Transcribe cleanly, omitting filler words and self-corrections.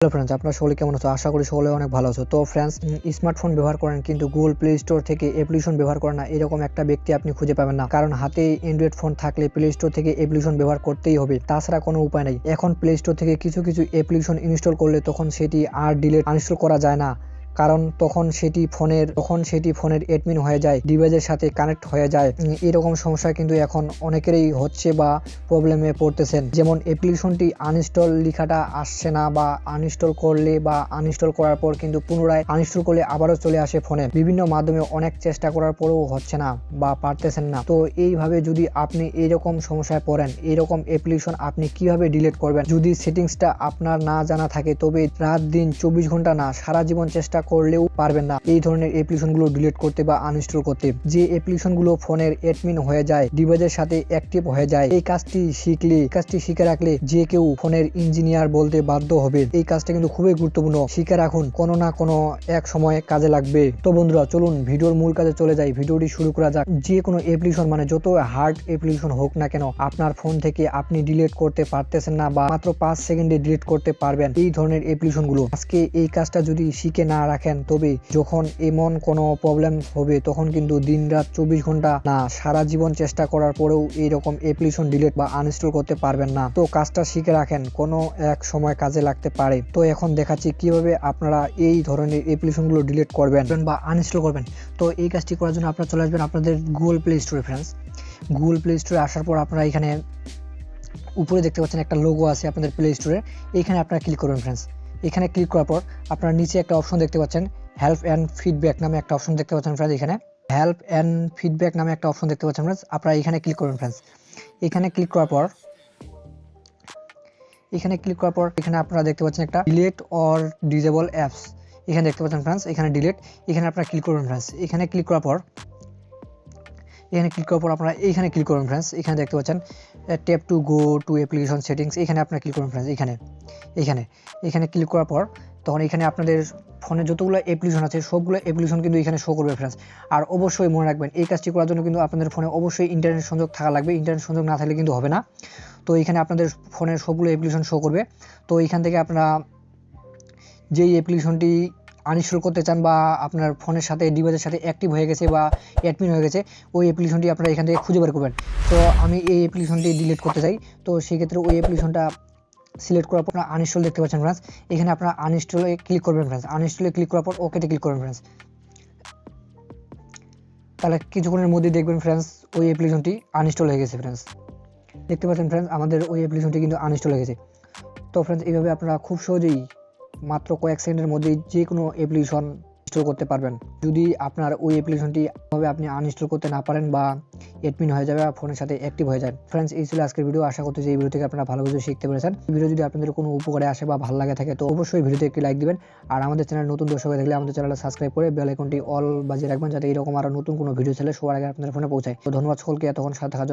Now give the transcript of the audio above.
Hello friends, আপনারা সকলে কেমন আছো? আশা করি সকলে অনেক ভালো আছো। তো ফ্রেন্ডস, স্মার্টফোন ব্যবহার করেন কিন্তু গুগল প্লে স্টোর থেকে অ্যাপ্লিকেশন ব্যবহার করেন না, এরকম একটা ব্যক্তি আপনি খুঁজে পাবেন না। কারণ হাতে অ্যান্ড্রয়েড ফোন থাকলে প্লে স্টোর থেকে অ্যাপ্লিকেশন ব্যবহার করতেই হবে, তাছাড়া কোনো উপায় নেই। এখন প্লে স্টোর থেকে কিছু কিছু অ্যাপ্লিকেশন ইনস্টল করলে তখন সেটি আর আনইনস্টল করা যায় না, কারণ তখন সেটি ফোনের অ্যাডমিন হয়ে যায়, ডিভাইসের সাথে কানেক্ট হয়ে যায়। এরকম সমস্যা কিন্তু এখন অনেকেরই হচ্ছে বা প্রবলেমে পড়তেছেন। যেমন অ্যাপ্লিকেশনটি আনইনস্টল লেখাটা আসছে না, বা আনইনস্টল করলে বা আনইনস্টল করার পর কিন্তু পুনরায় আনইনস্টল করলে আবারও চলে আসে ফোনে। বিভিন্ন মাধ্যমে অনেক চেষ্টা করার পরেও হচ্ছে না বা পারতেছেন না। তো এইভাবে যদি আপনি এইরকম সমস্যায় পড়েন, এইরকম অ্যাপ্লিকেশন আপনি কিভাবে ডিলিট করবেন? যদি সেটিংসটা আপনার না জানা থাকে তবে রাত দিন 24 ঘন্টা না, সারা জীবন চেষ্টা করলেও পারবেন না এই ধরনের অ্যাপ্লিকেশনগুলো ডিলিট করতে বা আনইনস্টল করতে। যে অ্যাপ্লিকেশনগুলো ফোনের অ্যাডমিন হয়ে যায়, ডিভাইসের সাথে অ্যাক্টিভ হয়ে যায়, এই কাজটি শিখে রাখলে যে কেউ ফোনের ইঞ্জিনিয়ার বলতে বাধ্য হবে। এই কাজটা কিন্তু খুবই গুরুত্বপূর্ণ, শিখে রাখুন, কোনো না কোনো এক সময় কাজে লাগবে। তো বন্ধুরা, চলুন ভিডিওর মূল কাজে চলে যাই, ভিডিওটি শুরু করা যাক। যে কোনো অ্যাপ্লিকেশন, মানে যত হার্ড অ্যাপ্লিকেশন হোক না কেন, আপনার ফোন থেকে আপনি ডিলিট করতে পারতেছেন না বা মাত্র 5 সেকেন্ডে ডিলিট করতে পারবেন এই ধরনের অ্যাপ্লিকেশনগুলো। আজকে এই কাজটা যদি শিখে না রাখেন তবে যখন এমন কোনো প্রবলেম হবে তখন কিন্তু দিন রাত 24 ঘন্টা না, সারা জীবন চেষ্টা করার পরেও এইরকম অ্যাপ্লিকেশন ডিলিট বা আনইনস্টল করতে পারবেন না। তো কাজটা শিখে রাখেন, কোনো এক সময় কাজে লাগতে পারে। তো এখন দেখাচ্ছি কিভাবে আপনারা এই ধরনের অ্যাপ্লিকেশনগুলো ডিলিট করবেন বা আনইনস্টল করবেন। তো এই কাজটি করার জন্য আপনারা চলে আসবেন আপনাদের গুগল প্লে স্টোরে। ফ্রেন্ডস, গুগল প্লে স্টোরে আসার পর আপনারা এখানে উপরে দেখতে পাচ্ছেন একটা লোগো আছে আপনাদের প্লে স্টোরে, এখানে আপনারা ক্লিক করবেন। ফ্রেন্ডস, এখানে ক্লিক করার পর আপনারা নিচে একটা অপশন দেখতে পাচ্ছেন, হেল্প অ্যান্ড ফিডব্যাক নামে একটা অপশন দেখতে পাচ্ছেন। ফ্রেন্ডস, এখানে হেল্প অ্যান্ড ফিডব্যাক নামে একটা অপশন দেখতে পাচ্ছেন। ফ্রেন্ডস, আপনারা এখানে ক্লিক করবেন। ফ্রেন্ডস, এখানে ক্লিক করার পর এখানে আপনারা দেখতে পাচ্ছেন একটা ডিলিট অর ডিসেবল অ্যাপস, এখানে দেখতে পাচ্ছেন। ফ্রেন্ডস, এখানে ডিলিট, এখানে আপনারা ক্লিক করবেন। ফ্রেন্ডস, এখানে ক্লিক করার পর আপনারা এইখানে ক্লিক করবেন। ফ্রেন্ডস, এখানে দেখতে পাচ্ছেন tap to go to application settings, এখানে আপনারা ক্লিক করবেন। ফ্রেন্ডস, এখানে ক্লিক করার পর তখন এখানে আপনাদের ফোনে যতগুলো অ্যাপ্লিকেশন আছে সবগুলো অ্যাপ্লিকেশন কিন্তু এখানে শো করবে। ফ্রেন্ডস, আর অবশ্যই মনে রাখবেন এই কাজটি করার জন্য কিন্তু আপনাদের ফোনে অবশ্যই ইন্টারনেট সংযোগ থাকা লাগবে, ইন্টারনেট সংযোগ না থাকলে কিন্তু হবে না। তো এখানে আপনাদের ফোনের সবগুলো অ্যাপ্লিকেশন শো করবে। তো এখান থেকে আপনারা যেই অ্যাপ্লিকেশনটি আনইনস্টল করতে চান বা আপনার ফোনের সাথে ডিভাইসের সাথে অ্যাক্টিভ হয়ে গেছে বা অ্যাডমিন হয়ে গেছে, ওই অ্যাপ্লিকেশনটি আপনারা এখান থেকে খুঁজে বের করবেন। তো আমি এই অ্যাপ্লিকেশনটি ডিলিট করতে চাই, তো সেক্ষেত্রে ওই অ্যাপ্লিকেশনটা সিলেক্ট করার পর আপনারা আনইনস্টল দেখতে পাচ্ছেন। ফ্রেন্ডস, এখানে আপনারা আনইনস্টলে ক্লিক করবেন। ফ্রেন্ডস, আনইনস্টলে ক্লিক করার পর ওকেতে ক্লিক করবেন। ফ্রেন্ডস, তাহলে কিছুক্ষণের মধ্যে দেখবেন ফ্রেন্ডস ওই অ্যাপ্লিকেশনটি আনইনস্টল হয়ে গেছে। ফ্রেন্ডস, দেখতে পাচ্ছেন ফ্রেন্ডস আমাদের ওই অ্যাপ্লিকেশনটি কিন্তু আনইনস্টল হয়ে গেছে। তো ফ্রেন্ডস, এইভাবে আপনারা খুব সহজেই মাত্র কয়েক সেকেন্ডের মধ্যেই যে কোনো অ্যাপ্লিকেশন ইনস্টল করতে পারবেন। যদি আপনার ওই অ্যাপ্লিকেশনটি আপনি আনইনস্টল করতে না পারেন বা অ্যাডমিন হয়ে যাবে, ফোনের সাথে অ্যাক্টিভ হয়ে যায়। ফ্রেন্ডস, এই ছিল আজকের ভিডিও। আশা করতেছি এই ভিডিও থেকে আপনারা ভালো কিছু শিখতে পেরেছেন। ভিডিও যদি আপনাদের কোনো উপকারে আসে বা ভালো লাগে থাকে তো অবশ্যই ভিডিওতে একটি লাইক দিবেন। আর আমাদের চ্যানেল নতুন দর্শক হয়ে থাকলে আমাদের চ্যানেলটা সাবস্ক্রাইব করে বেল আইকনটি অল বাজিয়ে রাখবেন, যাতে এরকম আরও নতুন কোনো ভিডিও ছেলে সবার আগে আপনাদের ফোনে পৌঁছায়। তো ধন্যবাদ সকলকে এতক্ষণ সাথে থাকার জন্য।